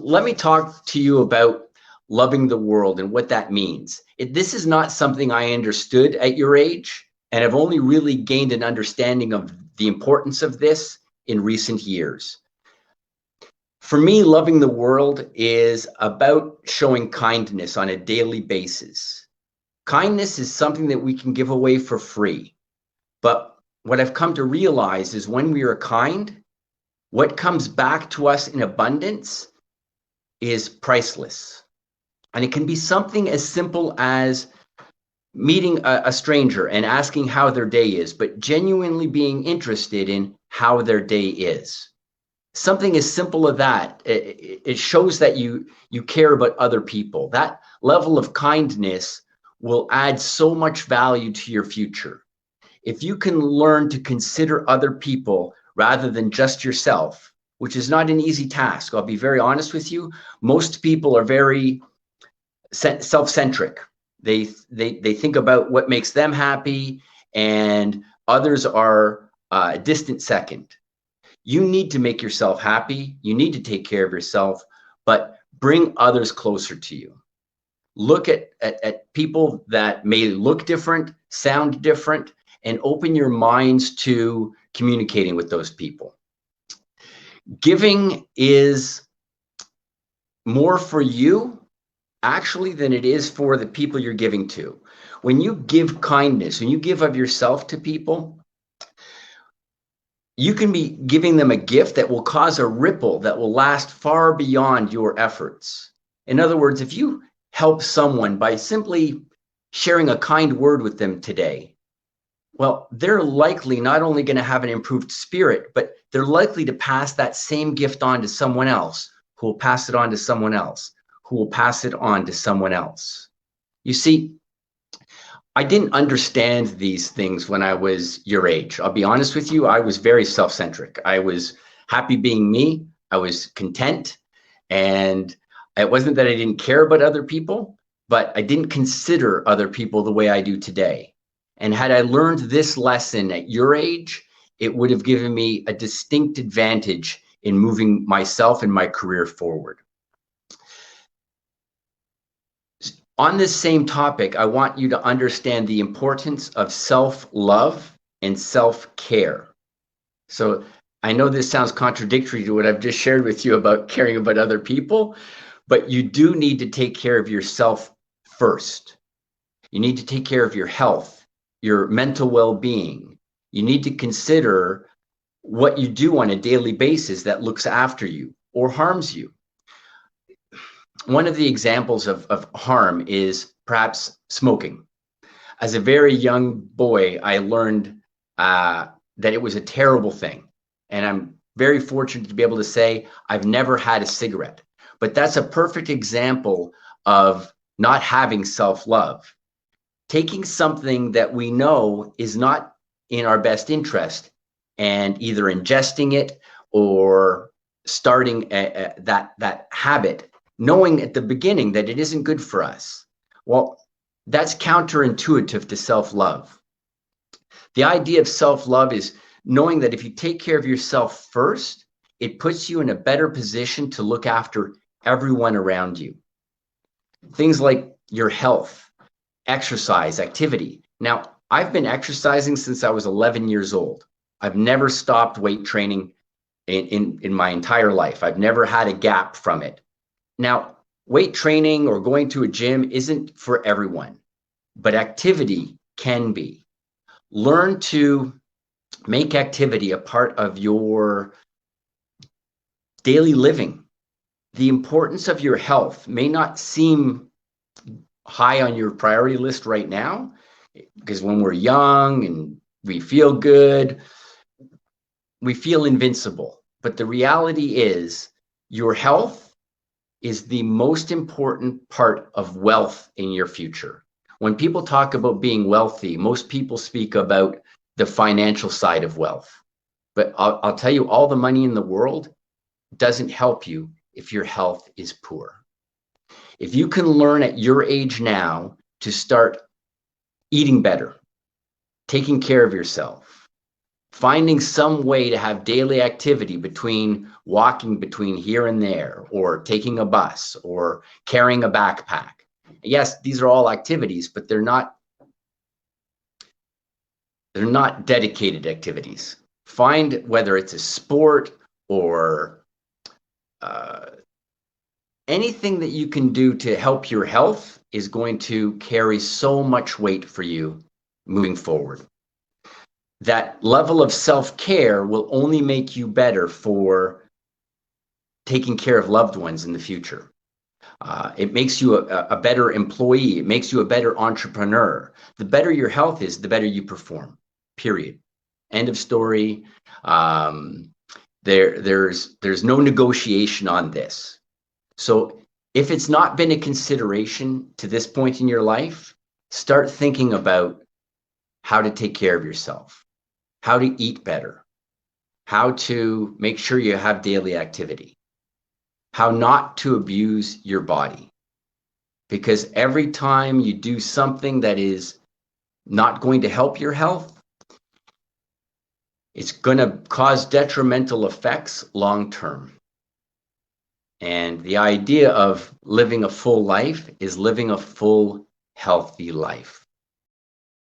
let me talk to you about loving the world and what that means. This is not something I understood at your age, and I've only really gained an understanding of the importance of this in recent years. For me, loving the world is about showing kindness on a daily basis. Kindness is something that we can give away for free. But what I've come to realize is when we are kind, what comes back to us in abundance is priceless. And it can be something as simple as meeting a stranger and asking how their day is, but genuinely being interested in how their day is. Something as simple as that, it shows that you care about other people. That level of kindness will add so much value to your future. If you can learn to consider other people rather than just yourself, which is not an easy task, I'll be very honest with you. Most people are very self-centric. They think about what makes them happy, and others are a distant second. You need to make yourself happy. You need to take care of yourself, but bring others closer to you. Look at people that may look different, sound different, and open your minds to communicating with those people. Giving is more for you, actually, than it is for the people you're giving to. When you give kindness, when you give of yourself to people, you can be giving them a gift that will cause a ripple that will last far beyond your efforts. In other words, if you help someone by simply sharing a kind word with them today, well, they're likely not only going to have an improved spirit, but they're likely to pass that same gift on to someone else, who will pass it on to someone else, who will pass it on to someone else. You see, I didn't understand these things when I was your age. I'll be honest with you, I was very self-centric. I was happy being me. I was content. And it wasn't that I didn't care about other people, but I didn't consider other people the way I do today. And had I learned this lesson at your age, it would have given me a distinct advantage in moving myself and my career forward. On this same topic, I want you to understand the importance of self-love and self-care. So I know this sounds contradictory to what I've just shared with you about caring about other people, but you do need to take care of yourself first. You need to take care of your health, your mental well-being. You need to consider what you do on a daily basis that looks after you or harms you. One of the examples of harm is perhaps smoking. As a very young boy, I learned that it was a terrible thing. And I'm very fortunate to be able to say I've never had a cigarette. But that's a perfect example of not having self-love. Taking something that we know is not in our best interest and either ingesting it or starting that habit, knowing at the beginning that it isn't good for us. Well, that's counterintuitive to self-love. The idea of self-love is knowing that if you take care of yourself first, it puts you in a better position to look after everyone around you. Things like your health, exercise, activity. Now, I've been exercising since I was 11 years old. I've never stopped weight training in my entire life. I've never had a gap from it. Now, weight training or going to a gym isn't for everyone, but activity can be. Learn to make activity a part of your daily living. The importance of your health may not seem high on your priority list right now, because when we're young and we feel good, we feel invincible. But the reality is your health is the most important part of wealth in your future. When people talk about being wealthy, most people speak about the financial side of wealth. But I'll tell you, all the money in the world doesn't help you if your health is poor. If you can learn at your age now to start eating better, taking care of yourself, finding some way to have daily activity between walking between here and there, or taking a bus, or carrying a backpack. Yes, these are all activities, but they're not dedicated activities. Find whether it's a sport or anything that you can do to help your health is going to carry so much weight for you moving forward. That level of self-care will only make you better for taking care of loved ones in the future. It makes you a better employee. It makes you a better entrepreneur. The better your health is, the better you perform, period. End of story. There's no negotiation on this. So if it's not been a consideration to this point in your life, start thinking about how to take care of yourself, how to eat better, how to make sure you have daily activity, how not to abuse your body. Because every time you do something that is not going to help your health, it's going to cause detrimental effects long term. And the idea of living a full life is living a full, healthy life.